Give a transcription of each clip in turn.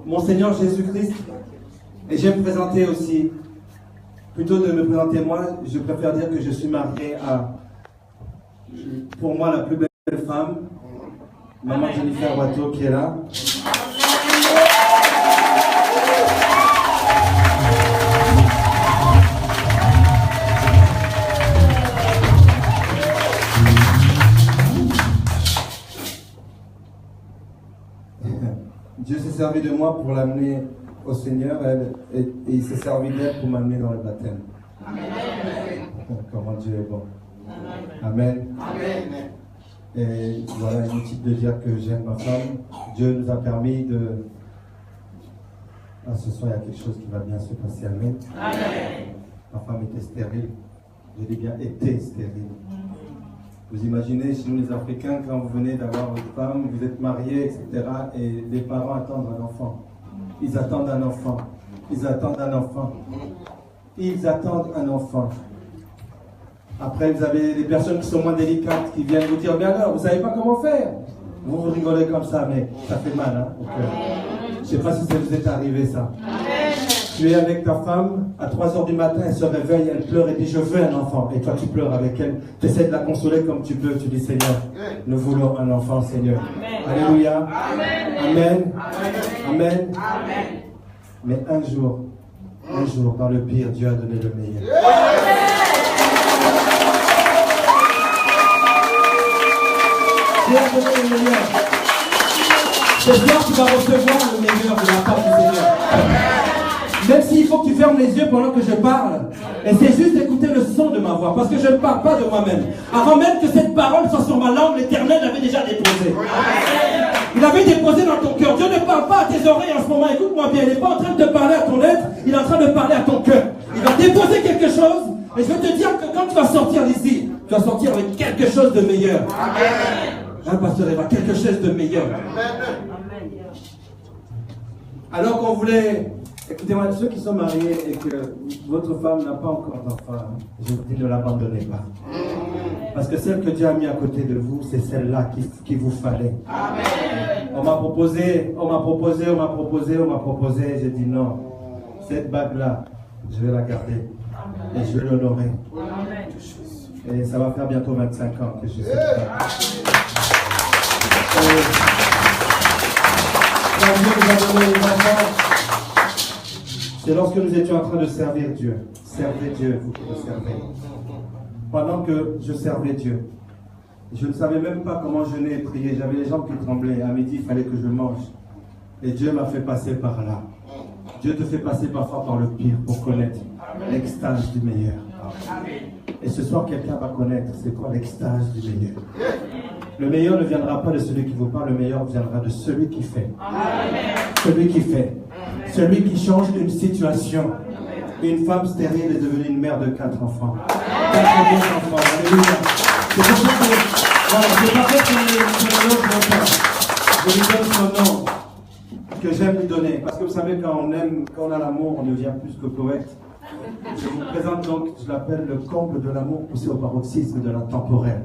mon Seigneur Jésus-Christ. Et j'aime présenter aussi, plutôt de me présenter moi, je préfère dire que je suis marié à, pour moi, la plus belle femme, maman Jennifer Watteau qui est là. Dieu s'est servi de moi pour l'amener au Seigneur et il s'est servi d'elle pour m'amener dans le baptême. Amen. Comment Dieu est bon. Amen. Amen. Et voilà, inutile de dire que j'aime ma femme. Dieu nous a permis de... Ah, ce soir, il y a quelque chose qui va bien se passer. Amen. Amen. Ma femme était stérile. Je dis bien était stérile. Vous imaginez, chez nous les Africains, quand vous venez d'avoir votre femme, vous êtes mariés, etc. Et les parents attendent un enfant. Ils attendent un enfant. Ils attendent un enfant. Ils attendent un enfant. Après, vous avez des personnes qui sont moins délicates, qui viennent vous dire, mais alors, vous ne savez pas comment faire. Vous rigolez comme ça, mais ça fait mal, hein, au cœur. Je ne sais pas si ça vous est arrivé, ça. Tu es avec ta femme, à 3h du matin, elle se réveille, elle pleure et dit je veux un enfant. Et toi tu pleures avec elle, tu essaies de la consoler comme tu peux, tu dis Seigneur, nous voulons un enfant Seigneur. Amen. Alléluia. Amen. Amen. Amen. Amen. Mais un jour, dans le pire, Dieu a donné le meilleur. Dieu a donné le meilleur. C'est toi qui vas recevoir le meilleur de la part du Seigneur. Même s'il faut que tu fermes les yeux pendant que je parle. Et c'est juste d'écouter le son de ma voix. Parce que je ne parle pas de moi-même. Avant même que cette parole soit sur ma langue, l'Éternel l'avait déjà déposée. Il avait déposé dans ton cœur. Dieu ne parle pas à tes oreilles en ce moment. Écoute-moi bien. Il n'est pas en train de te parler à ton être. Il est en train de parler à ton cœur. Il va déposer quelque chose. Et je veux te dire que quand tu vas sortir d'ici, tu vas sortir avec quelque chose de meilleur. Hein, pasteur Eva, quelque chose de meilleur. Alors qu'on voulait... Écoutez-moi, ceux qui sont mariés et que votre femme n'a pas encore d'enfant, je vous dis ne l'abandonnez pas. Parce que celle que Dieu a mis à côté de vous, c'est celle-là qui vous fallait. Amen. On m'a proposé. J'ai dit non. Cette bague-là, je vais la garder. Et je vais l'honorer. Et ça va faire bientôt 25 ans que je suis cette bague. Quand Dieu nous a donné les enfants, c'est lorsque nous étions en train de servir Dieu. Servez Dieu, vous qui le servez. Pendant que je servais Dieu, je ne savais même pas comment jeûner et prier. J'avais les jambes qui tremblaient. À midi, il fallait que je mange. Et Dieu m'a fait passer par là. Dieu te fait passer parfois par le pire pour connaître l'extase du meilleur. Et ce soir, quelqu'un va connaître c'est quoi l'extase du meilleur. Le meilleur ne viendra pas de celui qui vous parle, le meilleur viendra de celui qui fait. Celui qui fait. Celui qui change une situation. Une femme stérile est devenue une mère de 4 enfants. 4 enfants. Alléluia. C'est pour ça que, voilà, je ne sais pas que je lui donne son nom que j'aime lui donner. Parce que vous savez, quand on aime, quand on a l'amour, on devient plus que poète. Je vous présente donc, je l'appelle le comble de l'amour poussé au paroxysme de la temporelle.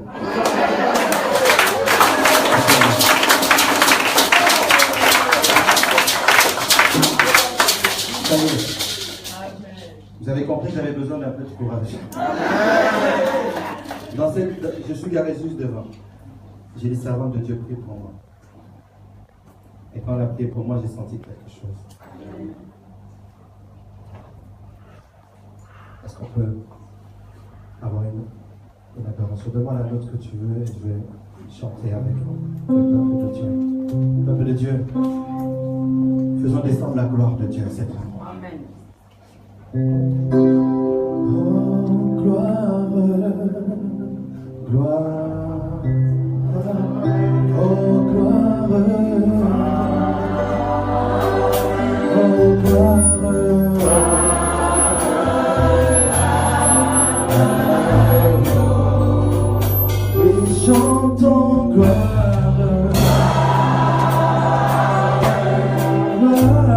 Vous avez compris que j'avais besoin d'un peu de courage. Je suis garé juste devant. J'ai les servantes de Dieu prier pour moi. Et quand elle a prié pour moi, j'ai senti quelque chose. Est-ce qu'on peut avoir une adoration? Demande la note que tu veux et je vais chanter avec le peuple de Dieu. Le peuple de Dieu, faisons descendre la gloire de Dieu cette année. Amen. Oh, gloire, gloire, oh, gloire, oh, gloire. Chantons gloire, gloire, gloire.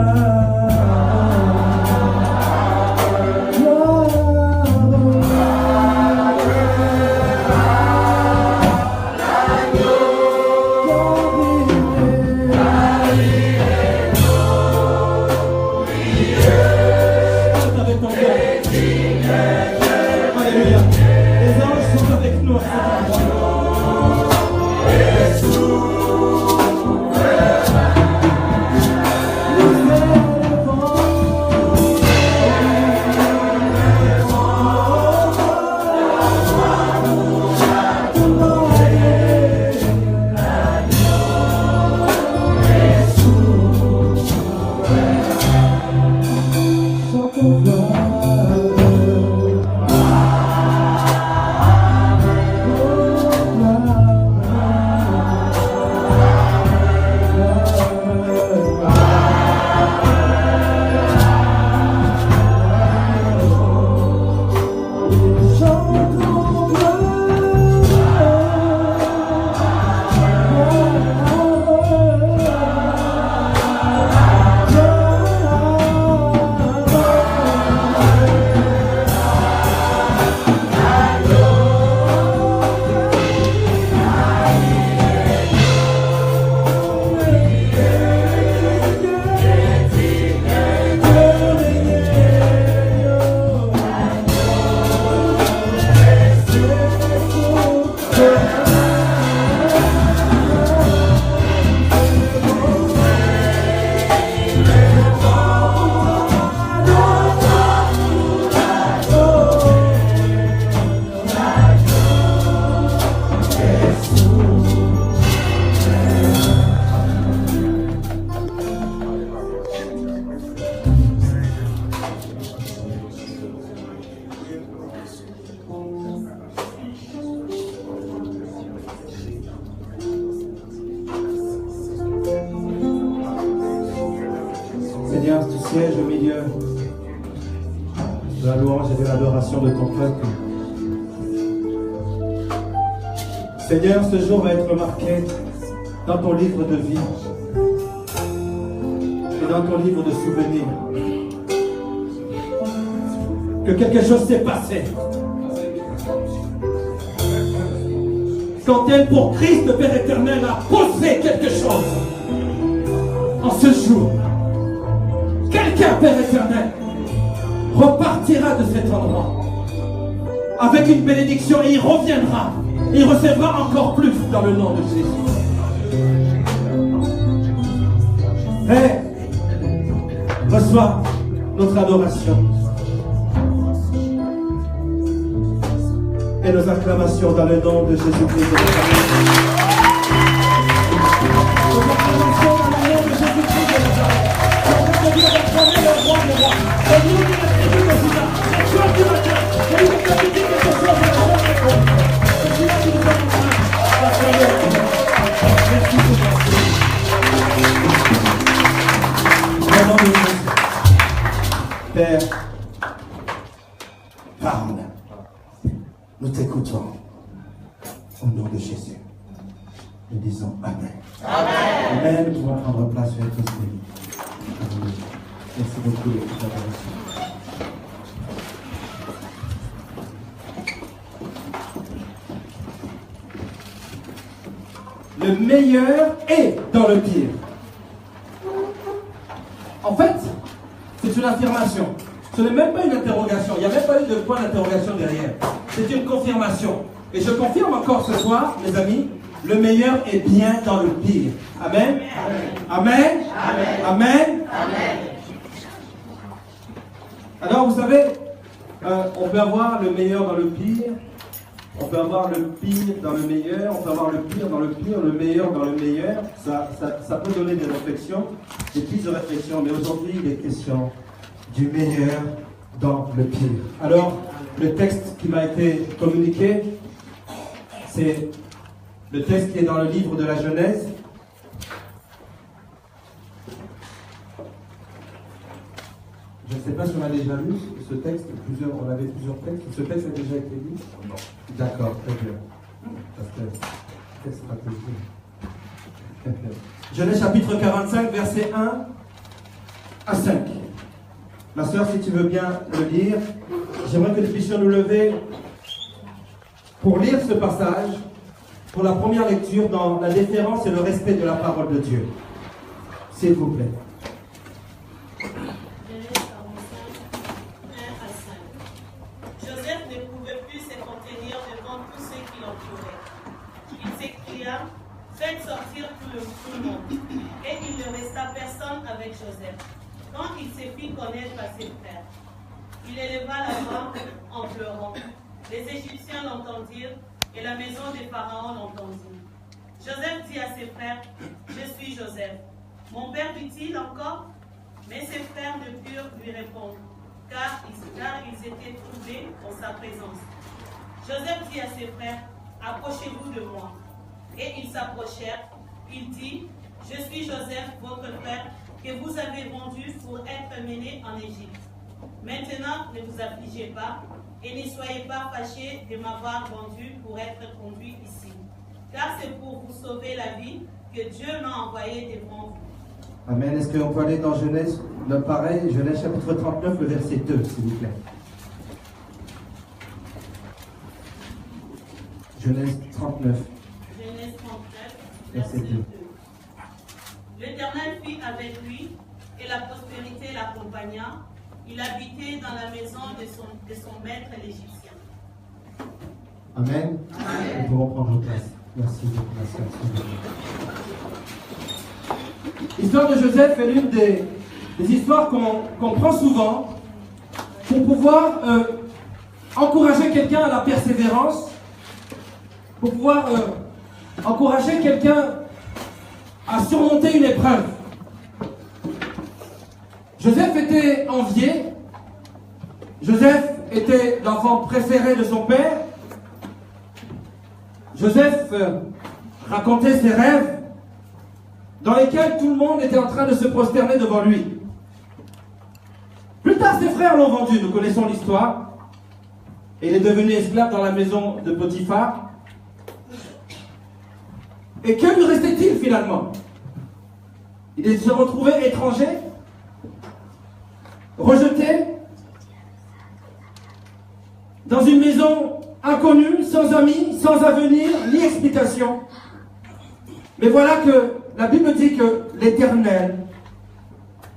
Seigneur, tu sièges au milieu de la louange et de l'adoration de ton peuple. Seigneur, ce jour va être marqué dans ton livre de vie et dans ton livre de souvenirs. Que quelque chose s'est passé. Quand elle, pour Christ, le Père éternel, a posé quelque chose en ce jour, quelqu'un, Père éternel, repartira de cet endroit avec une bénédiction et il reviendra. Il recevra encore plus dans le nom de Jésus. Père, reçois notre adoration et nos acclamations dans le nom de Jésus-Christ. Nos acclamations dans le nom de Jésus-Christ de Nazareth. Que Dieu va acclamer le roi des rois. Que nous nous respectons de Judas. Et toi qui m'attends, que nous nous dit quelque chose de la joie des rois. Que tu vas qui nous donne la prière. Merci pour ça. Au nom de Jésus. Père, parle. Nous t'écoutons. Au nom de Jésus. Nous disons Amen. Amen. Amen. Nous pouvons prendre place sur tous les. Merci beaucoup de votre adoration. Le meilleur est dans le pire. En fait, c'est une affirmation. Ce n'est même pas une interrogation. Il n'y a même pas eu de point d'interrogation derrière. C'est une confirmation. Et je confirme encore ce soir, mes amis, le meilleur est bien dans le pire. Amen. Amen. Amen. Amen. Amen. Alors, vous savez, on peut avoir le meilleur dans le pire. On peut avoir le pire dans le meilleur, on peut avoir le pire dans le pire, le meilleur dans le meilleur. Ça peut donner des réflexions, des pistes de réflexion, mais aujourd'hui, il est question du meilleur dans le pire. Alors, le texte qui m'a été communiqué, c'est le texte qui est dans le livre de la Genèse. Je ne sais pas si on a déjà lu ce texte, on avait plusieurs textes. Ce texte a déjà été lu? Non. D'accord, très bien. Parce que texte stratégique. Genèse chapitre 45, versets 1 à 5. Ma soeur, si tu veux bien le lire, j'aimerais que nous puissions nous lever pour lire ce passage, pour la première lecture dans la déférence et le respect de la parole de Dieu. S'il vous plaît. Joseph ne pouvait plus se contenir devant tous ceux qui l'entouraient. Il s'écria, faites sortir tout le monde. Et il ne resta personne avec Joseph. Quand il se fit connaître à ses frères, il éleva la voix en pleurant. Les Égyptiens l'entendirent et la maison de Pharaon l'entendit. Joseph dit à ses frères, je suis Joseph. Mon père dit-il encore? Mais ses frères ne purent lui répondre, car ils étaient troublés en sa présence. Joseph dit à ses frères, approchez-vous de moi. Et ils s'approchèrent. Il dit, je suis Joseph, votre frère, que vous avez vendu pour être mené en Égypte. Maintenant, ne vous affligez pas et ne soyez pas fâchés de m'avoir vendu pour être conduit ici. Car c'est pour vous sauver la vie que Dieu m'a envoyé devant vous. Amen. Est-ce qu'on peut aller dans Genèse, le pareil, Genèse chapitre 39, le verset 2, s'il vous plaît. Genèse 39. Genèse 39, verset 2. L'Éternel fit avec lui, et la prospérité l'accompagna. Il habitait dans la maison de son maître l'Égyptien. Amen. Amen. Nous pouvons prendre place. Merci beaucoup. L'histoire de Joseph est l'une des histoires qu'on prend souvent pour pouvoir encourager quelqu'un à la persévérance, pour pouvoir encourager quelqu'un à surmonter une épreuve. Joseph était envié. Joseph était l'enfant préféré de son père. Joseph racontait ses rêves dans lesquels tout le monde était en train de se prosterner devant lui. Plus tard, ses frères l'ont vendu, nous connaissons l'histoire. Et il est devenu esclave dans la maison de Potiphar. Et que lui restait-il finalement? Il se retrouvait étranger, rejeté, dans une maison inconnue, sans amis, sans avenir, ni explication. Mais voilà que la Bible dit que l'Éternel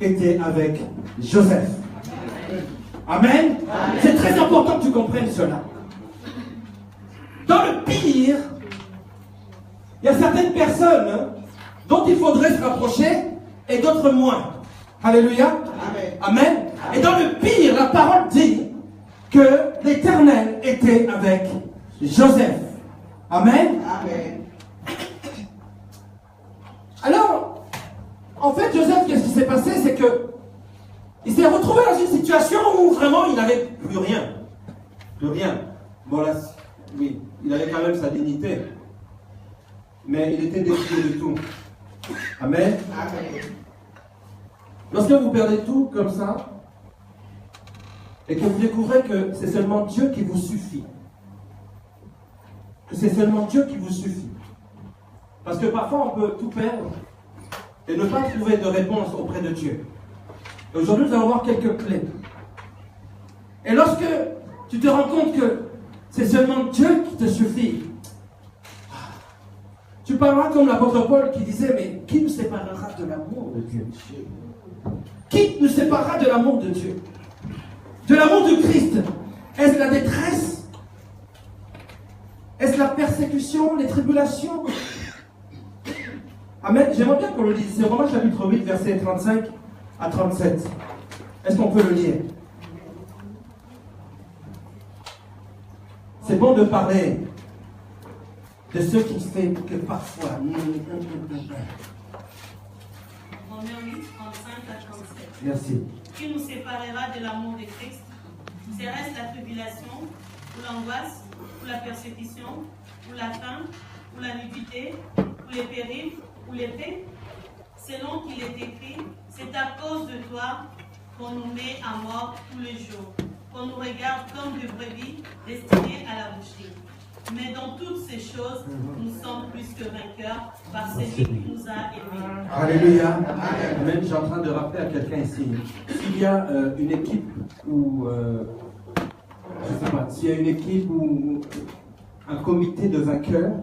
était avec Joseph. Amen. C'est très important que tu comprennes cela. Dans le pire, il y a certaines personnes dont il faudrait se rapprocher et d'autres moins. Alléluia. Amen. Et dans le pire, la parole dit que l'Éternel était avec Joseph. Amen. Alors, en fait, Joseph, qu'est-ce qui s'est passé? C'est que il s'est retrouvé dans une situation où vraiment il n'avait plus rien. Plus rien. Bon là, oui, il avait quand même sa dignité. Mais il était détruit de tout. Amen. Lorsque vous perdez tout comme ça, et que vous découvrez que c'est seulement Dieu qui vous suffit. Que c'est seulement Dieu qui vous suffit. Parce que parfois on peut tout perdre et ne pas trouver de réponse auprès de Dieu. Et aujourd'hui, nous allons voir quelques clés. Et lorsque tu te rends compte que c'est seulement Dieu qui te suffit, tu parleras comme l'apôtre Paul qui disait, mais qui nous séparera de l'amour de Dieu? Qui nous séparera de l'amour de Dieu? De l'amour de Christ? Est-ce la détresse? Est-ce la persécution, les tribulations? Amen. J'aimerais bien qu'on le dise. C'est Romains chapitre 8, versets 35 à 37. Est-ce qu'on peut le lire? C'est bon de parler de ce qui fait que parfois... Romains 8, 35 à 37. Merci. Qui nous séparera de l'amour de Christ? Serait-ce la tribulation, ou l'angoisse, ou la persécution, ou la faim, ou la nudité, ou les périls, ou l'épée? Selon qu'il est écrit, c'est à cause de toi qu'on nous met à mort tous les jours, qu'on nous regarde comme des brebis destinées à la boucherie. Mais dans toutes ces choses, nous sommes plus que vainqueurs par celui qui nous a aimés. Alléluia. Amen. Je suis en train de rappeler à quelqu'un ici, s'il y a une équipe ou je ne sais pas, s'il y a une équipe ou un comité de vainqueurs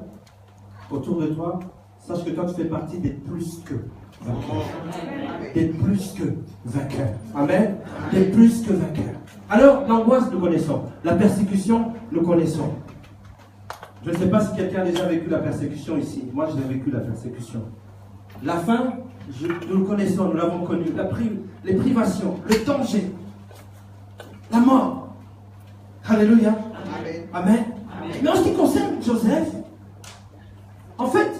autour de toi, sache que toi tu fais partie des plus que vainqueurs. Des plus que vainqueurs. Amen. Des plus que vainqueurs. Alors, l'angoisse, nous connaissons. La persécution, nous connaissons. Je ne sais pas si quelqu'un a déjà vécu la persécution ici. Moi, j'ai vécu la persécution. La faim, nous le connaissons, nous l'avons connu. Les privations, le danger, la mort. Alléluia. Amen. Amen. Mais en ce qui concerne Joseph, en fait,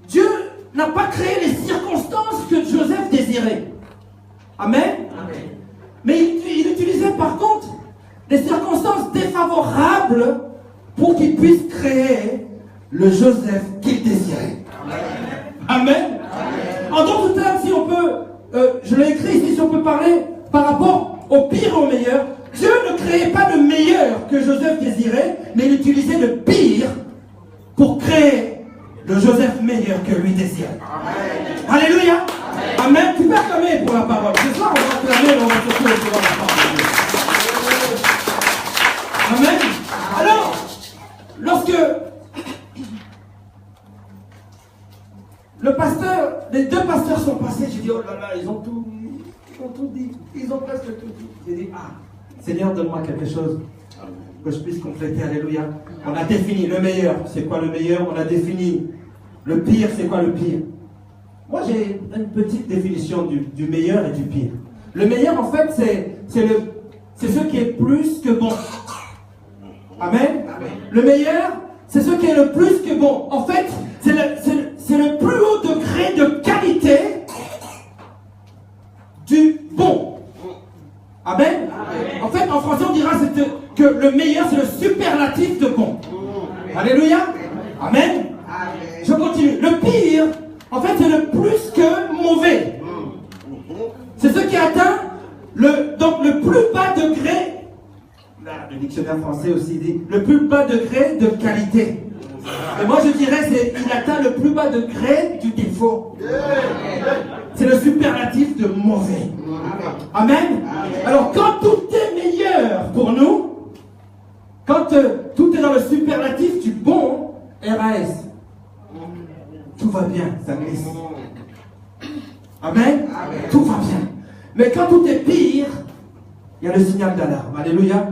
Dieu n'a pas créé les circonstances que Joseph désirait. Amen. Amen. Mais il utilisait par contre des circonstances défavorables pour qu'il puisse créer le Joseph qu'il désirait. Amen. Amen. En d'autres termes, si on peut, je l'ai écrit ici, si on peut parler par rapport au pire et au meilleur, Dieu ne créait pas le meilleur que Joseph désirait, mais il utilisait le pire pour créer le Joseph meilleur que lui désirait. Amen. Alléluia. Amen. Amen. Tu peux acclamer pour la parole. Ce soir, on va acclamer, mais on va surtout recevoir la parole. Amen. Alors, lorsque les deux pasteurs sont passés, j'ai dit, oh là là, ils ont tout dit, ils ont presque tout dit. J'ai dit, ah, Seigneur, donne-moi quelque chose que je puisse compléter. Alléluia. On a défini le meilleur. C'est quoi le meilleur? On a défini le pire. C'est quoi le pire? Moi, j'ai une petite définition du meilleur et du pire. Le meilleur, en fait, c'est ce qui est plus que bon. Amen. Amen. Le meilleur, c'est ce qui est le plus que bon. En fait, c'est le plus haut degré de qualité du bon. Amen. Amen. En fait, en français, on dira que le meilleur, c'est le superlatif de bon. Amen. Alléluia. Amen. Amen. Je continue. Le pire, en fait, c'est le plus que mauvais. C'est ce qui est atteint donc le plus bas degré, là, le dictionnaire français aussi dit, le plus bas degré de qualité. Et moi je dirais, il atteint le plus bas degré du défaut. C'est le superlatif de mauvais. Amen. Alors quand tout est meilleur pour nous, quand tout est dans le superlatif du bon, RAS, tout va bien, ça glisse. Amen. Tout va bien. Mais quand tout est pire, il y a le signal d'alarme. Alléluia.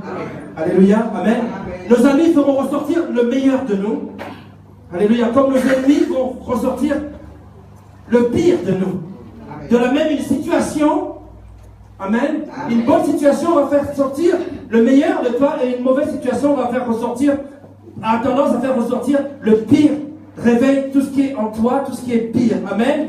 Alléluia. Amen. Nos amis feront ressortir le meilleur de nous. Alléluia. Comme nos ennemis vont ressortir le pire de nous. De la même une situation, amen, une bonne situation va faire sortir le meilleur de toi et une mauvaise situation va faire ressortir, a tendance à faire ressortir le pire. Réveille tout ce qui est en toi, tout ce qui est pire. Amen.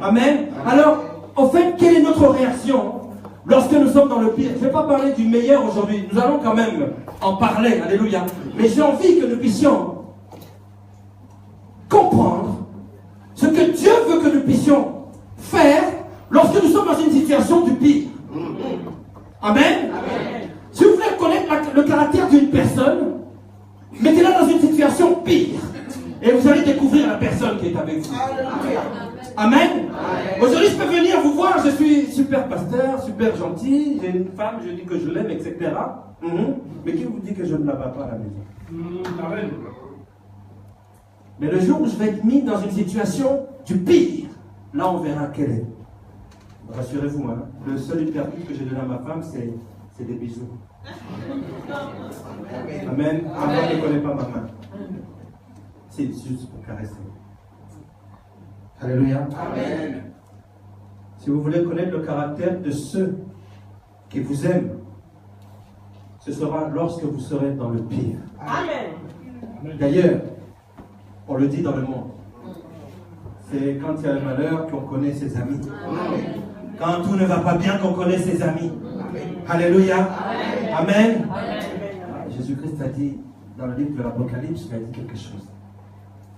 Amen. Alors, en fait, quelle est notre réaction lorsque nous sommes dans le pire? Je ne vais pas parler du meilleur aujourd'hui, nous allons quand même en parler, alléluia. Mais j'ai envie que nous puissions comprendre ce que Dieu veut que nous puissions faire lorsque nous sommes dans une situation du pire. Amen. Si vous voulez connaître le caractère d'une personne, mettez-la dans une situation pire. Et vous allez découvrir la personne qui est avec vous. Amen. Aujourd'hui, je peux venir vous voir, je suis super pasteur, super gentil, j'ai une femme, je dis que je l'aime, etc. Mais qui vous dit que je ne la bats pas à la maison? Amen. Mais le jour où je vais être mis dans une situation du pire, là on verra quelle est. Rassurez-vous, hein, le seul hypercule que j'ai donné à ma femme, c'est des bisous. Amen. Elle ne connaît pas ma main. C'est juste pour caresser. Alléluia. Amen. Si vous voulez connaître le caractère de ceux qui vous aiment, ce sera lorsque vous serez dans le pire. Amen. D'ailleurs, on le dit dans le monde. C'est quand il y a le malheur qu'on connaît ses amis. Amen. Quand tout ne va pas bien qu'on connaît ses amis. Amen. Alléluia. Amen. Amen. Amen. Jésus-Christ a dit dans le livre de l'Apocalypse, il a dit quelque chose.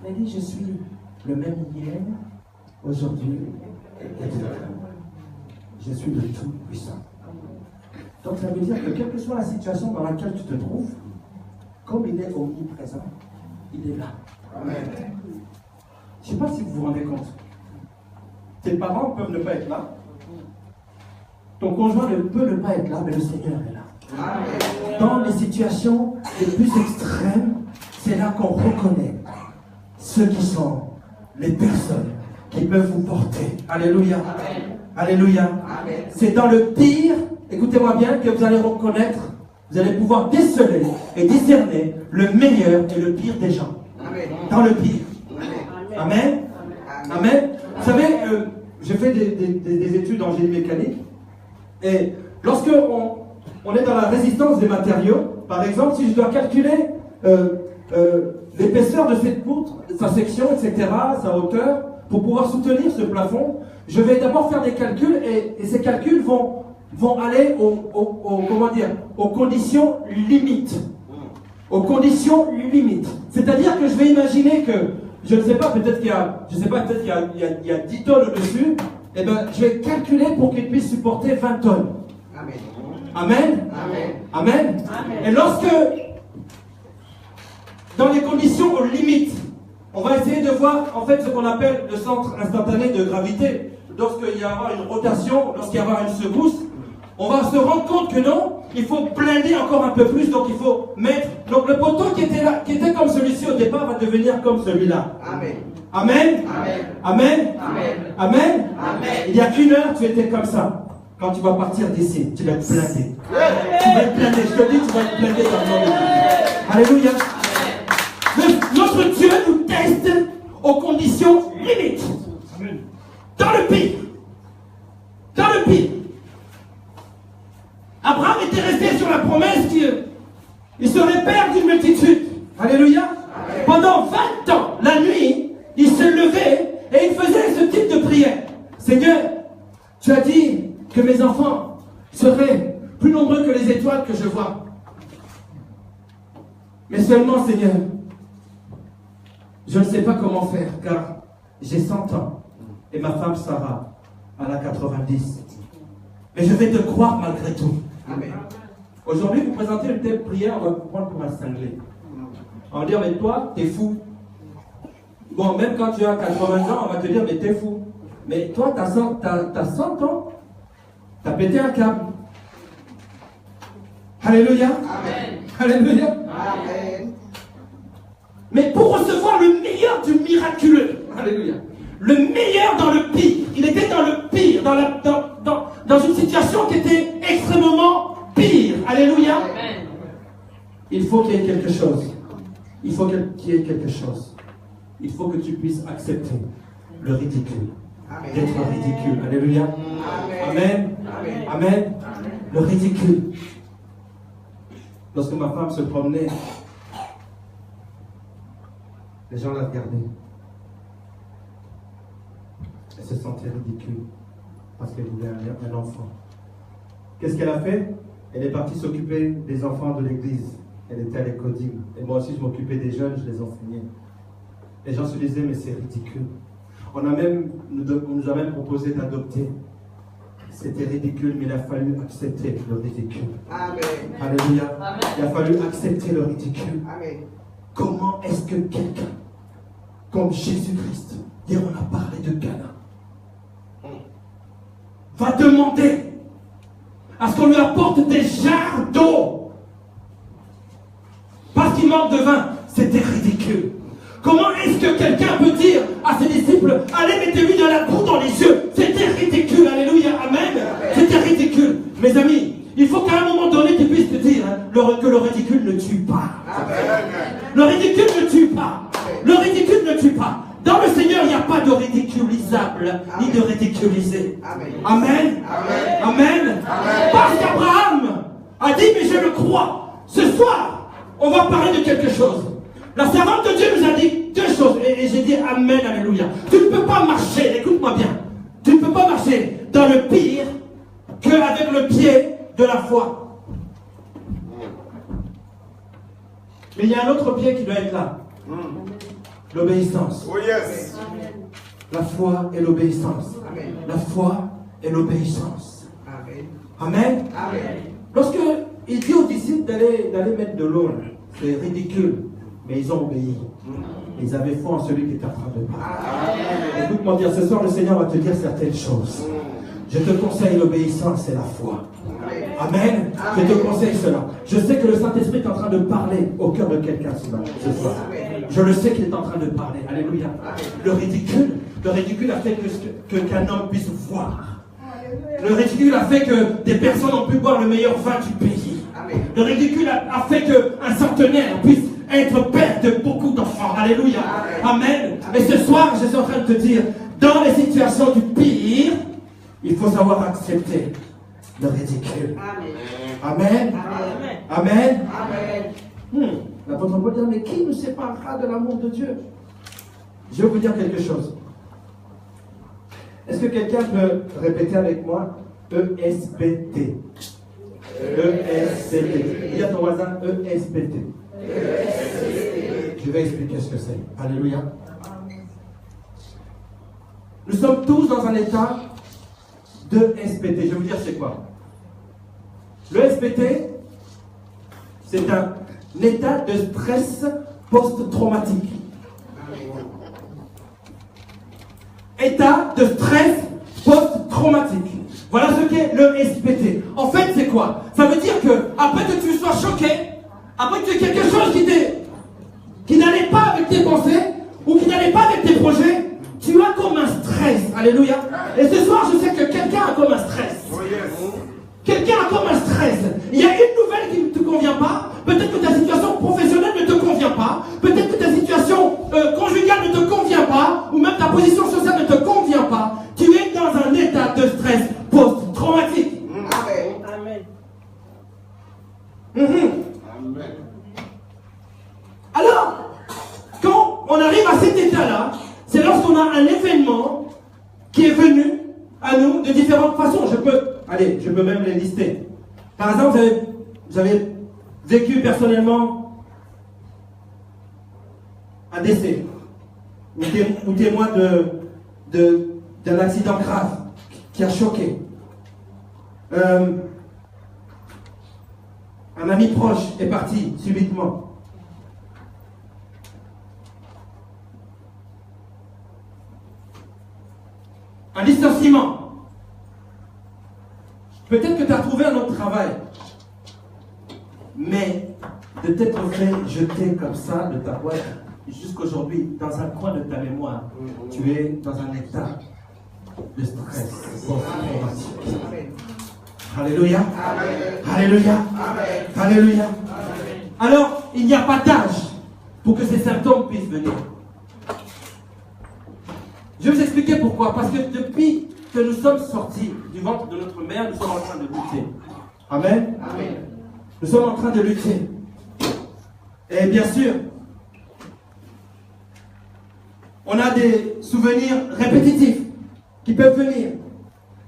Il a dit, je suis le même hier, aujourd'hui et demain. Je suis le Tout-Puissant. Donc ça veut dire que quelle que soit la situation dans laquelle tu te trouves, comme il est omniprésent, il est là. Amen. Je ne sais pas si vous vous rendez compte. Tes parents peuvent ne pas être là. Ton conjoint ne peut ne pas être là, mais le Seigneur est là. Amen. Dans les situations les plus extrêmes, c'est là qu'on reconnaît ceux qui sont les personnes qui peuvent vous porter. Alléluia. Amen. Alléluia. Amen. C'est dans le pire, écoutez-moi bien, que vous allez reconnaître, vous allez pouvoir déceler et discerner le meilleur et le pire des gens. Amen. Dans le pire. Amen. Amen. Amen. Amen. Vous savez, j'ai fait des études en génie mécanique et lorsque on est dans la résistance des matériaux, par exemple, si je dois calculer l'épaisseur de cette poutre, sa section, etc., sa hauteur, pour pouvoir soutenir ce plafond, je vais d'abord faire des calculs et ces calculs vont aller aux conditions limites. Aux conditions limites. C'est-à-dire que je vais imaginer que, je ne sais pas, peut-être qu'il y a 10 tonnes au-dessus, et ben je vais calculer pour qu'il puisse supporter 20 tonnes. Amen. Amen. Amen. Amen. Amen. Et lorsque, dans les conditions limites, on va essayer de voir en fait ce qu'on appelle le centre instantané de gravité. Lorsqu'il y aura une rotation, lorsqu'il y aura une secousse, on va se rendre compte que non, il faut blinder encore un peu plus, donc il faut mettre. Donc le poteau qui était là, qui était comme celui-ci au départ, va devenir comme celui-là. Amen. Amen. Amen. Amen. Amen. Amen. Amen. Il y a 1 heure, tu étais comme ça. Quand tu vas partir d'ici, tu vas être blindé. Tu vas être blindé. Je te dis, tu vas être blindé dans le nom de Jésus. Alléluia. Notre Dieu nous teste aux conditions limites. Amen. Dans le pire. Dans le pire. Abraham était resté sur la promesse qu'il serait père d'une multitude. Alléluia. Amen. Pendant 20 ans, la nuit, il se levait et il faisait ce type de prière. Seigneur, tu as dit que mes enfants seraient plus nombreux que les étoiles que je vois. Mais seulement, Seigneur, je ne sais pas comment faire, car j'ai 100 ans et ma femme Sarah, elle a 90. Mais je vais te croire malgré tout. Amen. Aujourd'hui, vous présentez une telle prière, on va vous prendre pour un cinglé. On va dire, mais toi, t'es fou. Bon, même quand tu as 80 ans, on va te dire, mais t'es fou. Mais toi, t'as 100 ans, t'as pété un câble. Alléluia. Amen. Alléluia. Amen. Mais pour recevoir le meilleur du miraculeux, alléluia, le meilleur dans le pire, il était dans le pire, dans une situation qui était extrêmement pire, alléluia. Amen. Il faut qu'il y ait quelque chose. Il faut qu'il y ait quelque chose. Il faut que tu puisses accepter le ridicule. Amen. D'être ridicule, alléluia. Amen. Amen. Amen. Le ridicule. Lorsque ma femme se promenait, les gens la regardaient. Elle se sentait ridicule parce qu'elle voulait un enfant. Qu'est-ce qu'elle a fait? Elle est partie s'occuper des enfants de l'église. Elle était à l'écodime. Et moi aussi, je m'occupais des jeunes, je les enseignais. Les gens se disaient, mais c'est ridicule. On nous a même proposé d'adopter. C'était ridicule, mais il a fallu accepter le ridicule. Amen. Alléluia. Amen. Il a fallu accepter le ridicule. Amen. Comment est-ce que quelqu'un, comme Jésus-Christ, hier on a parlé de Cana, va demander à ce qu'on lui apporte des jarres d'eau parce qu'il manque de vin? C'était ridicule. Comment est-ce que quelqu'un peut dire à ses disciples, allez, mettez-lui de la boue dans les yeux? C'était ridicule, alléluia, amen. C'était ridicule. Mes amis, il faut qu'à un moment donné, tu puisses te dire que le ridicule ne tue pas. Le ridicule ne tue pas. Le ridicule ne tue pas. Dans le Seigneur, il n'y a pas de ridiculisable, ni de ridiculisé. Amen. Amen. Parce qu'Abraham a dit, mais je le crois. Ce soir, on va parler de quelque chose. La servante de Dieu nous a dit deux choses. Et j'ai dit Amen, alléluia. Tu ne peux pas marcher, écoute-moi bien. Tu ne peux pas marcher dans le pire qu'avec le pied de la foi. Mais il y a un autre pied qui doit être là. L'obéissance. Oh yes. La foi et l'obéissance. Amen. La foi et l'obéissance. Amen. Amen. Amen. Lorsque il dit aux disciples d'aller mettre de l'eau, c'est ridicule. Mais ils ont obéi. Ils avaient foi en celui qui est en train de parler. Écoute-moi bien, ce soir le Seigneur va te dire certaines choses. Je te conseille l'obéissance et la foi. Amen. Je te conseille cela. Je sais que le Saint-Esprit est en train de parler au cœur de quelqu'un ce soir. Je le sais qu'il est en train de parler. Alléluia. Le ridicule a fait qu'un homme puisse voir. Le ridicule a fait que des personnes ont pu boire le meilleur vin du pays. Le ridicule a fait qu'un centenaire puisse être père de beaucoup d'enfants. Alléluia. Amen. Et ce soir, je suis en train de te dire, dans les situations du pire, il faut savoir accepter le ridicule. Amen. Amen. L'apôtre Paul dit, mais qui nous séparera de l'amour de Dieu? Je vais vous dire quelque chose. Est-ce que quelqu'un peut répéter avec moi ESPT? ESPT. Dis à ton voisin ESPT. Je vais expliquer ce que c'est. Alléluia. Nous sommes tous dans un état de SPT. Je vais vous dire c'est quoi. Le SPT, c'est un état de stress post-traumatique. État de stress post-traumatique. Voilà ce qu'est le SPT. En fait, c'est quoi? Ça veut dire que après que tu sois choqué, après que tu aies quelque chose qui n'allait pas avec tes pensées ou qui n'allait pas avec tes projets, tu as comme un stress. Alléluia. Et ce soir, je sais que quelqu'un a comme un stress. Quelqu'un a comme un stress. Il y a une nouvelle qui ne te convient pas. Peut-être que ta situation professionnelle ne te convient pas. Peut-être que ta situation conjugale ne te convient pas. Ou même ta position sociale ne te convient pas. Tu es dans un état de stress post-traumatique. Amen. Amen. Alors, quand on arrive à cet état-là, c'est lorsqu'on a un événement qui est venu à nous de différentes façons. Je peux même les lister. Par exemple, vous avez vécu personnellement un décès, ou témoin d'un accident grave qui a choqué. Un ami proche est parti subitement. Un licenciement. Peut-être que tu as trouvé un autre travail. Mais de t'être fait jeter comme ça de ta boîte jusqu'aujourd'hui, dans un coin de ta mémoire, tu es dans un état de stress post-traumatique. Alléluia. Alléluia. Alléluia. Alors, il n'y a pas d'âge pour que ces symptômes puissent venir. Je vais vous expliquer pourquoi. Parce que depuis que nous sommes sortis du ventre de notre mère, nous sommes en train de lutter. Amen. Amen. Nous sommes en train de lutter. Et bien sûr, on a des souvenirs répétitifs qui peuvent venir.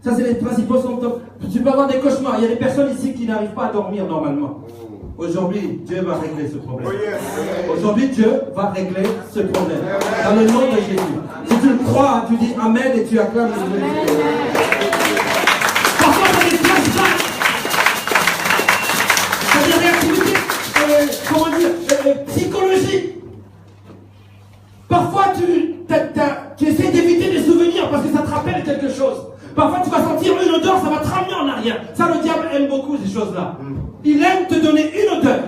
Ça, c'est les principaux symptômes. Tu peux avoir des cauchemars. Il y a des personnes ici qui n'arrivent pas à dormir normalement. Aujourd'hui, Dieu va régler ce problème. Aujourd'hui, Dieu va régler ce problème. Dans le nom de Jésus. Si tu le crois, tu dis Amen et tu acclames le Seigneur. Parfois, tu as des flashbacks. Tu as des réactivités, psychologiques. Parfois, tu essaies d'éviter des souvenirs parce que ça te rappelle quelque chose. Parfois, tu vas sentir une odeur, ça va te ramener en arrière. Ça, le diable aime beaucoup ces choses-là. Il aime te donner une odeur,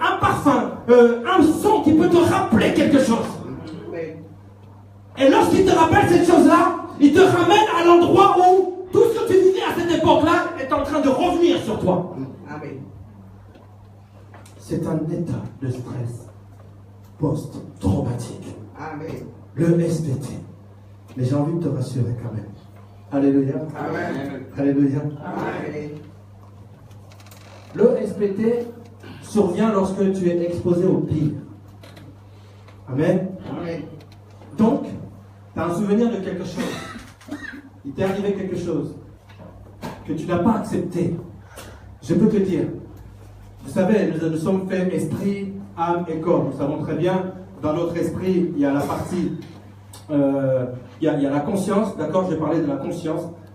un parfum, un son qui peut te rappeler quelque chose. Et lorsqu'il te rappelle cette chose-là, il te ramène à l'endroit où tout ce que tu vivais à cette époque-là est en train de revenir sur toi. C'est un état de stress post-traumatique. Le SPT. Mais j'ai envie de te rassurer quand même. Alléluia. Amen. Alléluia. Amen. Le SPT survient lorsque tu es exposé au pire. Amen. Amen. Donc, tu as un souvenir de quelque chose. Il t'est arrivé quelque chose que tu n'as pas accepté. Je peux te dire, vous savez, nous sommes faits esprit, âme et corps. Nous savons très bien, dans notre esprit, il y a la partie... il y a la conscience, d'accord, je vais parler de la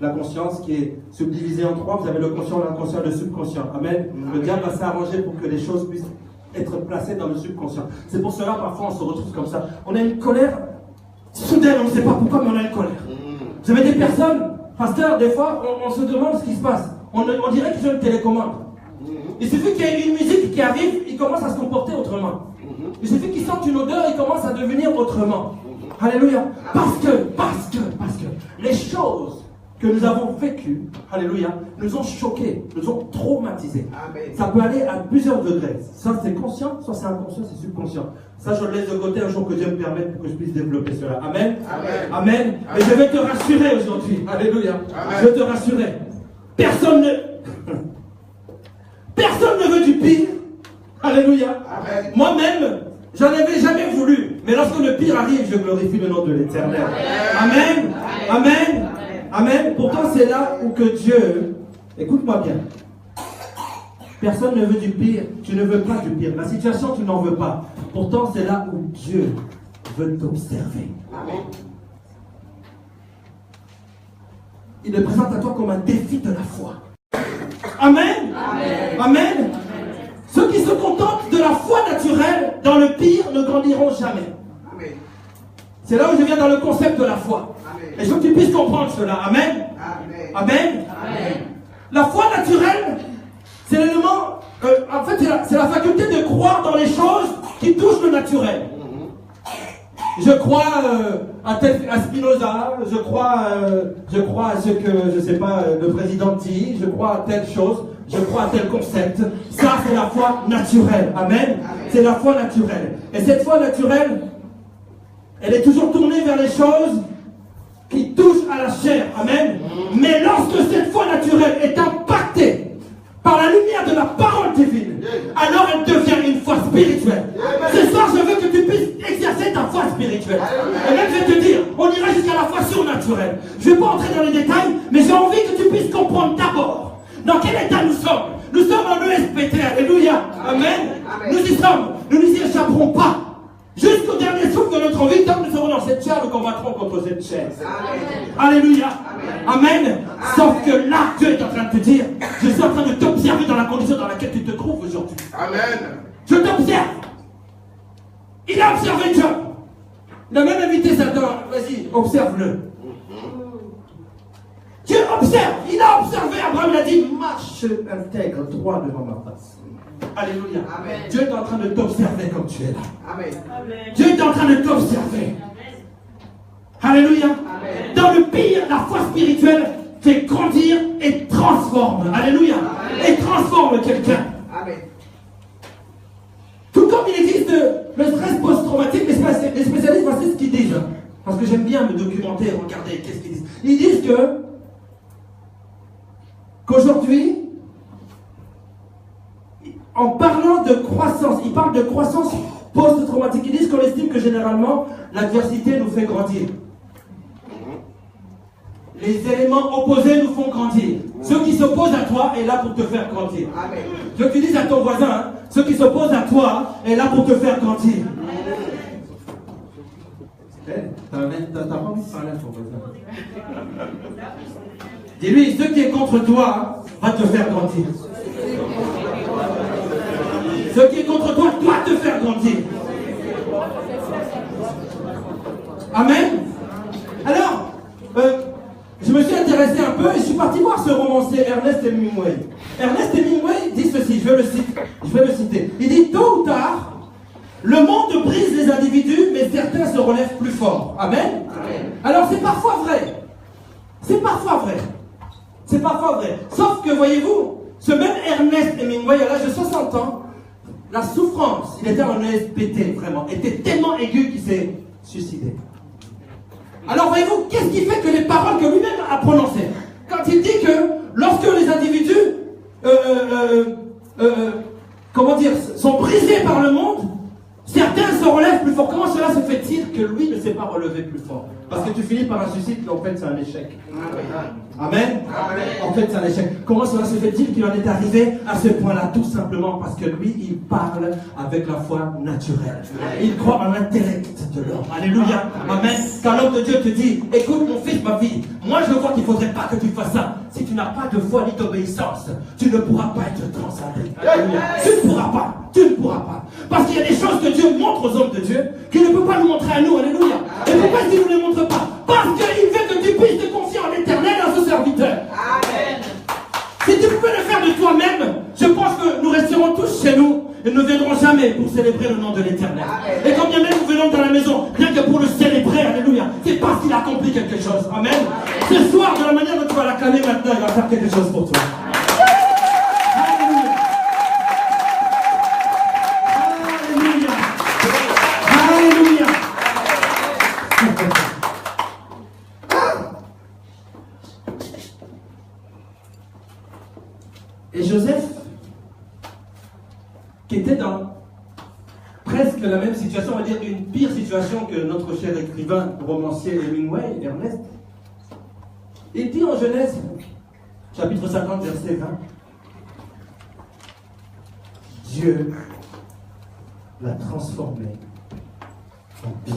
conscience qui est subdivisée en trois. Vous avez le conscient, l'inconscient et le subconscient. Amen. Le diable va s'arranger pour que les choses puissent être placées dans le subconscient. C'est pour cela, parfois, on se retrouve comme ça. On a une colère soudaine, on ne sait pas pourquoi, mais on a une colère. Vous avez des personnes, pasteur, des fois, on se demande ce qui se passe. On dirait qu'ils ont une télécommande. Il suffit qu'il y ait une musique qui arrive, ils commencent à se comporter autrement. Il suffit qu'ils sentent une odeur, ils commencent à devenir autrement. Alléluia. Parce que les choses que nous avons vécues, alléluia, nous ont choqués, nous ont traumatisés. Amen. Ça peut aller à plusieurs degrés. Ça c'est conscient, soit c'est inconscient, c'est subconscient. Ça je le laisse de côté un jour que Dieu me permette pour que je puisse développer cela. Amen. Amen. Amen. Et je vais te rassurer aujourd'hui. Alléluia. Amen. Je vais te rassurer. Personne ne veut du pire. Alléluia. Amen. Moi-même, j'en avais jamais voulu. Mais lorsque le pire arrive, je glorifie le nom de l'Éternel. Amen. Amen. Amen. Pourtant, c'est là où que Dieu... Écoute-moi bien. Personne ne veut du pire. Tu ne veux pas du pire. La situation, tu n'en veux pas. Pourtant, c'est là où Dieu veut t'observer. Amen. Il le présente à toi comme un défi de la foi. Amen. Amen. Amen. Ceux qui se contentent de la foi naturelle dans le pire ne grandiront jamais. Amen. C'est là où je viens dans le concept de la foi. Amen. Et je veux que tu puisses comprendre cela. Amen. Amen. Amen. Amen. La foi naturelle, c'est l'élément, en fait, c'est la faculté de croire dans les choses qui touchent le naturel. Je crois à Spinoza, je crois à ce que, je sais pas, le président dit, je crois à telle chose, je crois à tel concept. Ça, c'est la foi naturelle. Amen. Amen. C'est la foi naturelle. Et cette foi naturelle, elle est toujours tournée vers les choses qui touchent à la chair. Amen. Mais lorsque cette foi naturelle est impactée par la lumière de la parole divine, alors elle devient une foi spirituelle. Ce soir, je veux que tu puisses exercer ta foi spirituelle. Et même, je vais te dire, on ira jusqu'à la foi surnaturelle. Je ne vais pas entrer dans les détails, mais j'ai envie que tu puisses comprendre d'abord dans quel état nous sommes. Nous sommes en ESPT. Alléluia. Amen. Nous y sommes. Nous n'y échapperons pas. Jusqu'au dernier souffle de notre vie, tant que nous serons dans cette chair, nous combattrons contre cette chair. Alléluia. Amen. Sauf que là, Dieu est en train de te dire, Il a observé Job. Il a même invité Satan. Vas-y, observe-le. Dieu observe. Il a observé Abraham. Il a dit, marche intègre, droit devant ma face. Alléluia. Amen. Dieu est en train de t'observer comme tu es là. Amen. Dieu est en train de t'observer. Alléluia. Amen. Dans le pire, la foi spirituelle fait grandir et transforme. Alléluia. Amen. Et transforme quelqu'un. Amen. Tout comme il existe le stress post-traumatique, les spécialistes, voici ce qu'ils disent. Parce que j'aime bien me documenter, regarder qu'est-ce qu'ils disent. Ils disent qu'aujourd'hui, en parlant de croissance, ils parlent de croissance post-traumatique. Ils disent qu'on estime que généralement, l'adversité nous fait grandir. Les éléments opposés nous font grandir. Ceux qui s'opposent à toi est là pour te faire grandir. Amen. Je te dis à ton voisin, hein, ceux qui s'opposent à toi est là pour te faire grandir. T'as pas envie de parler à ton voisin. Dis-lui, ce qui est contre toi va te faire grandir. Ce qui est contre toi doit te faire grandir. Amen. Alors, je me suis intéressé un peu et je suis parti voir ce romancier Ernest Hemingway. Ernest Hemingway dit ceci, je vais le citer. Il dit, tôt ou tard, le monde brise les individus, mais certains se relèvent plus forts. Amen. Amen. Alors c'est parfois vrai. C'est parfois vrai. C'est parfois vrai. Sauf que, voyez-vous, ce même Ernest Hemingway, à l'âge de 60 ans, la souffrance, il était en ESPT, vraiment, était tellement aiguë qu'il s'est suicidé. Alors, voyez-vous, qu'est-ce qui fait que les paroles que lui-même a prononcées, quand il dit que lorsque les individus, sont brisés par le monde, certains se relèvent plus fort. Comment cela se fait-il que lui ne s'est pas relevé plus fort? Parce que tu finis par un suicide, mais en fait c'est un échec. Amen. Amen. En fait c'est un échec. Comment cela se fait-il qu'il en est arrivé à ce point-là? Tout simplement parce que lui, il parle avec la foi naturelle. Il croit en l'intellect de l'homme. Alléluia. Amen. Quand l'homme de Dieu te dit, écoute mon fils, ma fille, moi je vois qu'il ne faudrait pas que tu fasses ça. Si tu n'as pas de foi ni d'obéissance, tu ne pourras pas être transcendé. Alléluia. Tu ne pourras pas. Tu ne pourras pas. Parce qu'il y a des choses que Dieu montre aux hommes de Dieu qu'il ne peut pas nous montrer à nous. Alléluia. Et pourquoi est-ce qu'il ne nous les montre pas? Parce qu'il veut que tu puisses te confier en l'éternel à ce serviteur. Amen. Si tu pouvais le faire de toi-même, je pense que nous resterons tous chez nous et ne viendrons jamais pour célébrer le nom de l'éternel. Et quand bien même nous venons dans la maison, rien que pour le célébrer, alléluia, c'est parce qu'il a accompli quelque chose. Amen. Ce soir, de la manière dont tu vas l'acclamer maintenant, il va faire quelque chose pour toi. Et Joseph, qui était dans presque la même situation, on va dire une pire situation que notre cher écrivain, romancier Hemingway, Ernest, il dit en Genèse, chapitre 50, verset 20, Dieu l'a transformé en bien.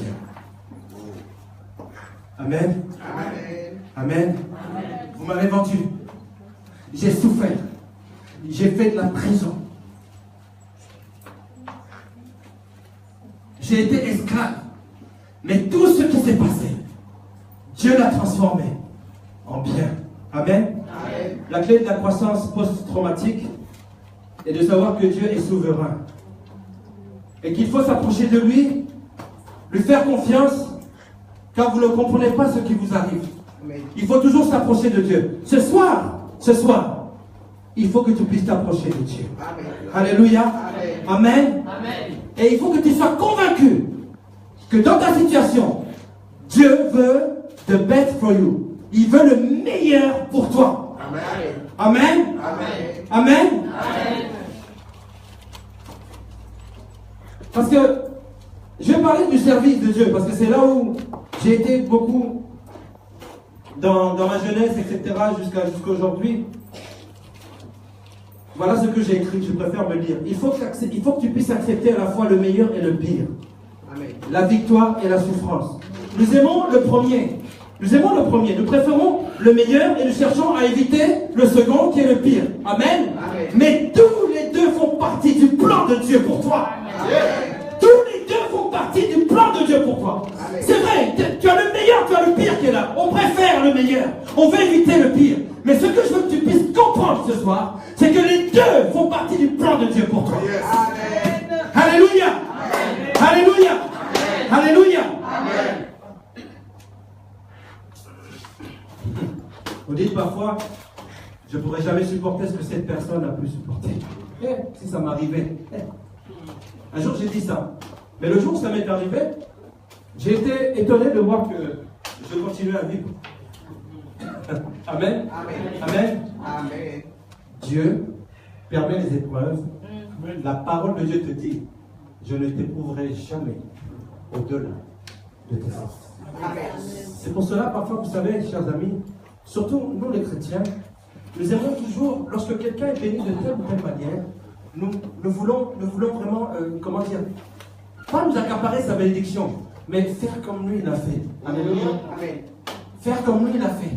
Amen. Amen. Amen. Vous m'avez vendu. J'ai souffert. J'ai fait de la prison. J'ai été esclave. Mais tout ce qui s'est passé, Dieu l'a transformé en bien. Amen. Amen. La clé de la croissance post-traumatique est de savoir que Dieu est souverain. Et qu'il faut s'approcher de lui, lui faire confiance, car vous ne comprenez pas ce qui vous arrive. Amen. Il faut toujours s'approcher de Dieu. Ce soir, il faut que tu puisses t'approcher de Dieu. Amen. Alléluia. Amen. Amen. Amen. Et il faut que tu sois convaincu que dans ta situation, Dieu veut the best for you. Il veut le meilleur pour toi. Amen. Amen. Amen. Amen. Amen. Parce que je vais parler du service de Dieu, parce que c'est là où j'ai été beaucoup dans ma jeunesse, etc., jusqu'à aujourd'hui. Voilà ce que j'ai écrit, je préfère me lire. Il faut que tu puisses accepter à la fois le meilleur et le pire. Amen. La victoire et la souffrance. Nous aimons le premier. Nous préférons le meilleur et nous cherchons à éviter le second qui est le pire. Amen. Amen. Mais tous les deux font partie du plan de Dieu pour toi. Amen. Tous les deux font partie On veut éviter le pire. Mais ce que je veux que tu puisses comprendre ce soir, c'est que les deux font partie du plan de Dieu pour toi. Amen. Alléluia. Alléluia. Alléluia. Vous dites parfois, je ne pourrais jamais supporter ce que cette personne a pu supporter. Si ça m'arrivait. Un jour j'ai dit ça. Mais le jour où ça m'est arrivé, j'ai été étonné de voir que je continuais à vivre. Amen. Amen. Amen. Amen. Dieu permet les épreuves. La parole de Dieu te dit, je ne t'éprouverai jamais au-delà de tes forces. Amen. C'est pour cela, parfois, vous savez, chers amis, surtout nous les chrétiens, nous aimons toujours, lorsque quelqu'un est béni de telle ou telle manière, nous voulons vraiment, comment dire, pas nous accaparer sa bénédiction, mais faire comme lui il a fait. Alléluia. Amen. Faire comme lui il a fait.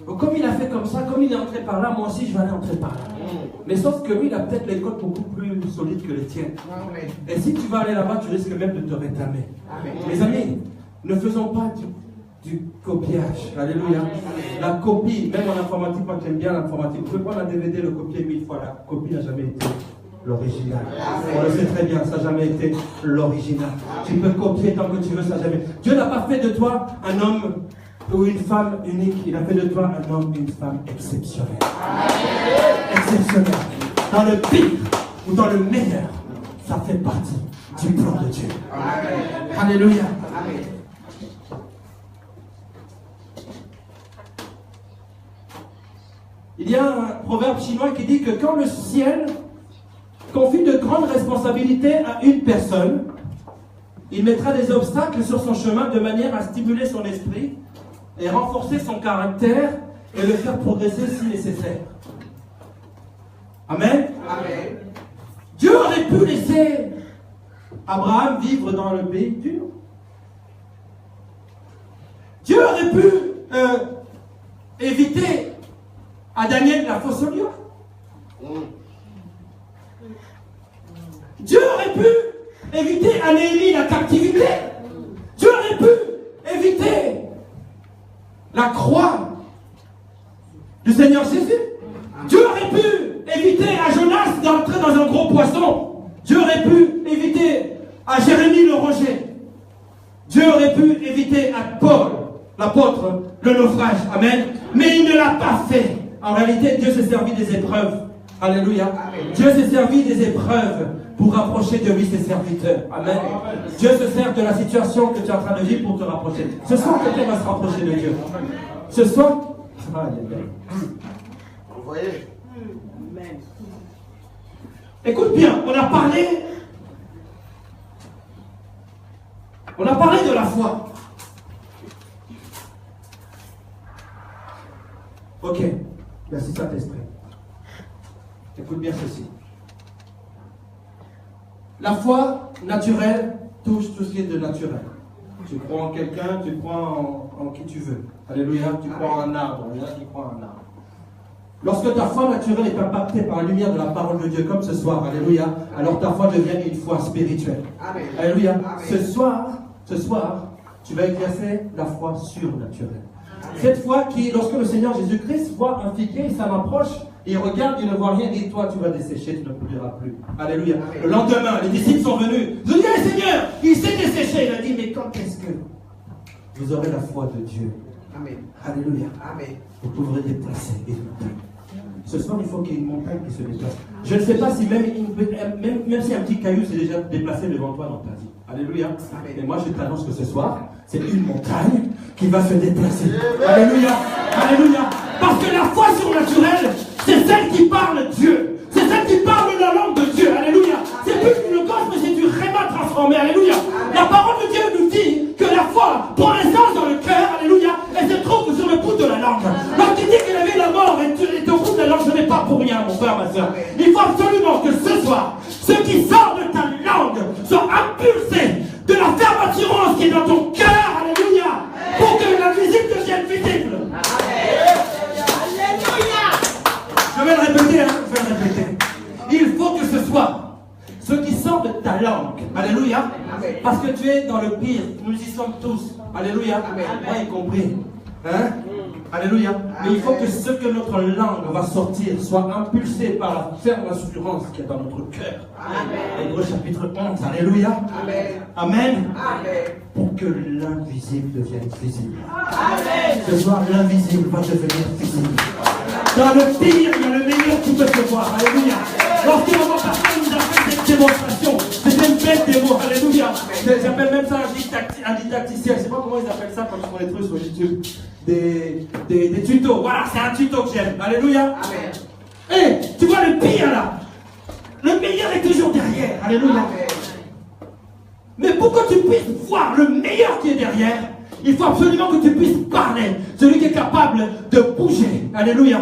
Comme il a fait comme ça, comme il est entré par là, moi aussi je vais aller entrer par là. Mais sauf que lui, il a peut-être les côtes beaucoup plus solides que les tiennes. Amen. Et si tu vas aller là-bas, tu risques même de te réclamer. Amen. Mes amis, ne faisons pas du copiage. Alléluia. La copie, même en informatique, moi j'aime bien l'informatique. Vous pouvez prendre un DVD, le copier 1000 fois. La copie n'a jamais été l'original. On le sait très bien, ça n'a jamais été l'original. Tu peux copier tant que tu veux, ça n'a jamais. Dieu n'a pas fait de toi un homme ou une femme unique. Il a fait de toi un homme, une femme exceptionnelle. Exceptionnelle. Dans le pire ou dans le meilleur, ça fait partie du plan de Dieu. Amen. Alléluia. Amen. Il y a un proverbe chinois qui dit que quand le ciel confie de grandes responsabilités à une personne, il mettra des obstacles sur son chemin de manière à stimuler son esprit et renforcer son caractère et le faire progresser si nécessaire. Amen. Amen. Dieu aurait pu laisser Abraham vivre dans le pays dur. Dieu aurait pu éviter à Daniel la fosse au lion. Dieu aurait pu éviter à Néhémie la captivité. Dieu aurait pu éviter la croix du Seigneur Jésus. Dieu aurait pu éviter à Jonas d'entrer dans un gros poisson. Dieu aurait pu éviter à Jérémie le rocher. Dieu aurait pu éviter à Paul, l'apôtre, le naufrage. Amen. Mais il ne l'a pas fait. En réalité, Dieu s'est servi des épreuves. Alléluia. Amen. Dieu s'est servi des épreuves pour rapprocher de lui ses serviteurs. Amen. Dieu se sert de la situation que tu es en train de vivre pour te rapprocher. Ce soir, quelqu'un va se rapprocher de Dieu. Ce soir, Vous voyez? écoute bien, on a parlé de la foi. Ok, merci Saint-Esprit. Écoute bien ceci. La foi naturelle touche tout ce qui est de naturel. Tu crois en quelqu'un, tu crois en qui tu veux. Alléluia, tu crois en un arbre. Il y en a qui croient en un arbre. Lorsque ta foi naturelle est impactée par la lumière de la parole de Dieu, comme ce soir, alléluia, alors ta foi devient une foi spirituelle. Amen. Alléluia. Amen. Ce soir, tu vas exercer la foi surnaturelle. Cette foi qui, lorsque le Seigneur Jésus-Christ voit un figuier, il s'en approche, il regarde, il ne voit rien, et toi, tu vas dessécher, tu ne produiras plus. Alléluia. Amen. Le lendemain, les disciples sont venus. Ils ont dit, hey, Seigneur, il s'est desséché. Il a dit, mais quand est-ce que vous aurez la foi de Dieu? Amen. Alléluia. Amen. Vous pourrez déplacer une montagne. Ce soir, il faut qu'il y ait une montagne qui se déplace. Je ne sais pas si même si un petit caillou s'est déjà déplacé devant toi dans ta vie. Alléluia. Amen. Et moi, je t'annonce que ce soir, c'est une montagne qui va se déplacer. Alléluia. Alléluia. Parce que la foi surnaturelle, c'est celle qui parle Dieu. C'est celle qui parle la langue de Dieu. Alléluia. C'est plus une gosse, mais c'est du réma transformé. Alléluia. La parole de Dieu nous dit que la foi prend essence dans le cœur. Alléluia. Et se trouve sur le bout de la langue. Lorsqu'il dit qu'il avait la mort et au bout de la langue, ce n'est pas pour rien, mon frère, ma soeur. Il faut absolument que ce soir, ce qui sort de ta langue soit impulsé de la ferme assurance qui est dans ton cœur. Alléluia. Pour que la visite devienne visible. Je vais le répéter, je vais le répéter. Il faut que ce soit ce qui sort de ta langue. Alléluia. Amen. Parce que tu es dans le pire. Nous y sommes tous. Alléluia. Amen. Moi y compris. Hein? Alléluia. Mais il faut que ce que notre langue va sortir soit impulsé par la ferme assurance qui est dans notre cœur. Hébreux chapitre 11. Alléluia. Amen. Pour que l'invisible devienne visible. Ce soir, l'invisible va devenir visible. Dans le pire, il y a le meilleur qui peut se voir. Alléluia. Lorsque mon pasteur nous a fait cette démonstration, c'était une belle démo. Alléluia. J'appelle même ça un didacticien. Je ne sais pas comment ils appellent ça quand ils font les trucs sur YouTube. Des tutos. Voilà, c'est un tuto que j'aime. Alléluia. Et tu vois le pire là. Le meilleur est toujours derrière. Alléluia. Mais pour que tu puisses voir le meilleur qui est derrière, il faut absolument que tu puisses parler. Celui qui est capable de bouger. Alléluia.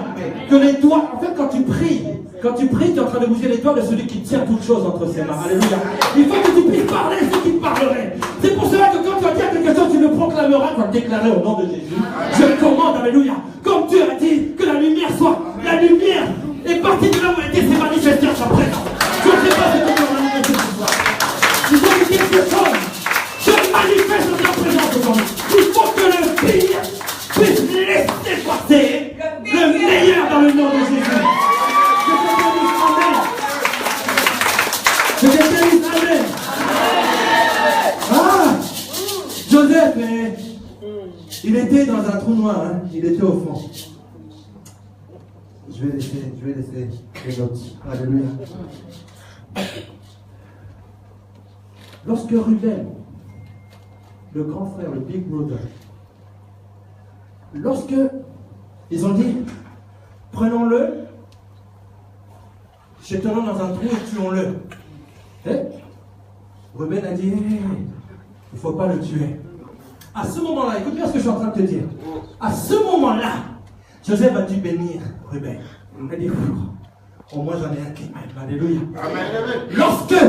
Que les doigts, en fait, quand tu pries, tu es en train de bouger les doigts de celui qui tient toutes choses entre ses mains. Alléluia. Il faut que tu puisses parler ce qui parlerait. C'est pour cela que quand tu vas dire quelque chose, tu le proclameras, tu vas le déclarer au nom de Jésus. Je le commande, alléluia. Comme Dieu a dit, que la lumière soit. La lumière est partie de là où elle était, s'est manifestée à sa présence. Je ne sais pas ce que tu vas manifester ce soir. Il faut que quelque chose se manifeste dans ta présence aujourd'hui. Il faut que le pire puisse laisser passer le meilleur dans le nom de Jésus. Que quelqu'un dise Amen. Ah, Joseph, il était dans un trou noir, hein. Il était au fond. Je vais laisser les notes. Alléluia. Lorsque Ruben, le grand frère, le big brother, lorsque ils ont dit, prenons-le, jetons-le dans un trou et tuons-le. Ruben a dit, il ne faut pas le tuer. À ce moment-là, écoute bien ce que je suis en train de te dire. À ce moment-là, Joseph a dû bénir Ruben. Il a dit, au moins j'en ai un qui m'aime. Alléluia. Lorsque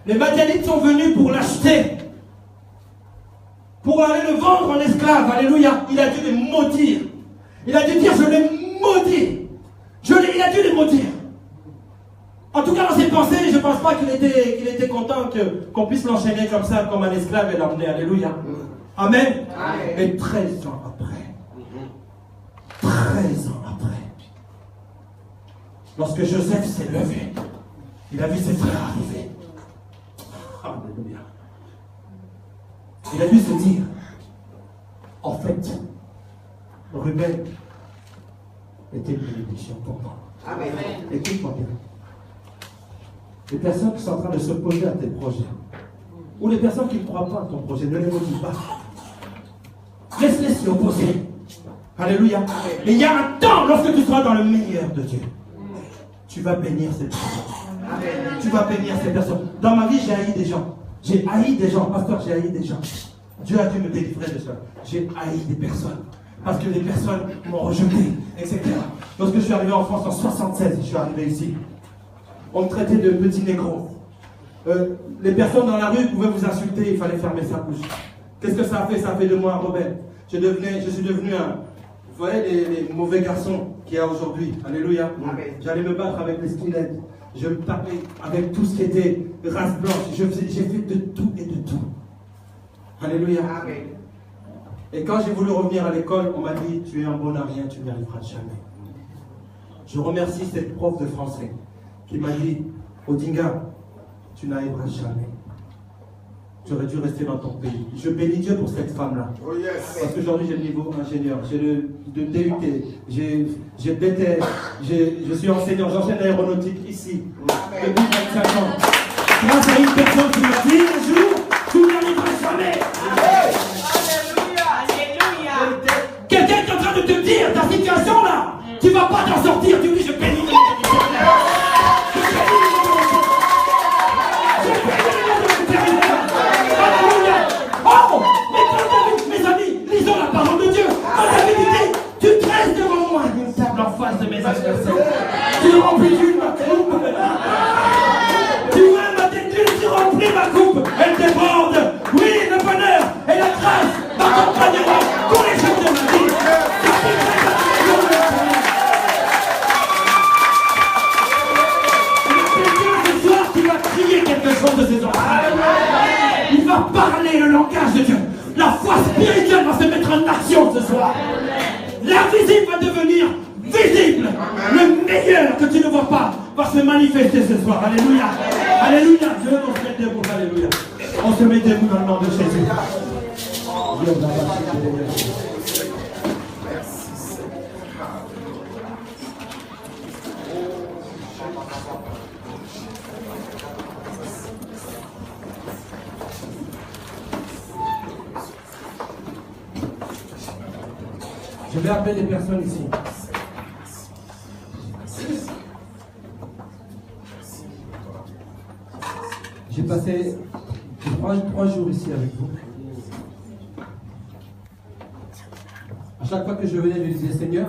les Madianites sont venus pour l'acheter, pour aller le vendre en esclave, alléluia, il a dû les maudire. Il a dû dire, je les maudis. Il a dû les maudire. En tout cas, dans ses pensées, je ne pense pas qu'il était content qu'on puisse l'enchaîner comme ça, comme un esclave et l'emmener. Alléluia. Amen. Et 13 ans après, 13 ans après, lorsque Joseph s'est levé, il a vu ses frères arriver. Alléluia. Il a dû se dire, en fait, Ruben était une bénédiction pour moi. Amen. Écoute-moi bien. Les personnes qui sont en train de s'opposer à tes projets, ou les personnes qui ne croient pas à ton projet, ne les motive pas. Laisse-les s'y opposer. Alléluia. Et il y a un temps, lorsque tu seras dans le meilleur de Dieu, tu vas bénir ces personnes. Tu vas bénir ces personnes. Dans ma vie, j'ai haï des gens. J'ai haï des gens. Pasteur, j'ai haï des gens. Dieu a dû me délivrer de ça. J'ai haï des personnes. Parce que les personnes m'ont rejeté, etc. Lorsque je suis arrivé en France en 1976, je suis arrivé ici. On me traitait de petit négro. Les personnes dans la rue pouvaient vous insulter, il fallait fermer sa bouche. Qu'est-ce que ça a fait? Ça a fait de moi un rebelle. Je suis devenu un... Vous voyez les mauvais garçons qu'il y a aujourd'hui. Alléluia. J'allais me battre avec les skinheads. Je me tapais avec tout ce qui était race blanche. J'ai fait de tout et de tout. Alléluia. Amen. Et quand j'ai voulu revenir à l'école, on m'a dit, tu es un bon à rien, tu n'y arriveras jamais. Je remercie cette prof de français qui m'a dit, Odinga, tu n'arriveras jamais. Tu aurais dû rester dans ton pays. Je bénis Dieu pour cette femme-là. Oh yes. Parce qu'aujourd'hui, j'ai le niveau ingénieur, j'ai le DUT, j'ai BTS, je suis enseignant, j'enseigne l'aéronautique ici, depuis 25 ans. Grâce à une personne qui m'a dit un jour, tu n'arriveras jamais. Alléluia. Quelqu'un qui est en train de te dire, ta situation là, tu ne vas pas t'en sortir, tu dis, je bénis Dieu. Oh, mes amis, lisons la parole de Dieu. En vérité, tu tresses devant moi une table en face de mes adversaires. Tu remplis ma coupe. Tu vois ma tête, tu remplis ma coupe. Elle déborde. Oui, le bonheur et la grâce m'accompagneront tous les jours de ma vie. Ce soir, tu vas crier quelque chose de ces enfants. Il va parler le langage de Dieu. La foi spirituelle va se mettre en action. pouvoir se manifester ce soir. Alléluia. Alléluia. Je veux qu'on se mette debout. Alléluia. On se met debout dans le nom de Jésus. Je vais appeler des personnes ici. J'ai passé 3 jours ici avec vous. À chaque fois que je venais, je disais, Seigneur,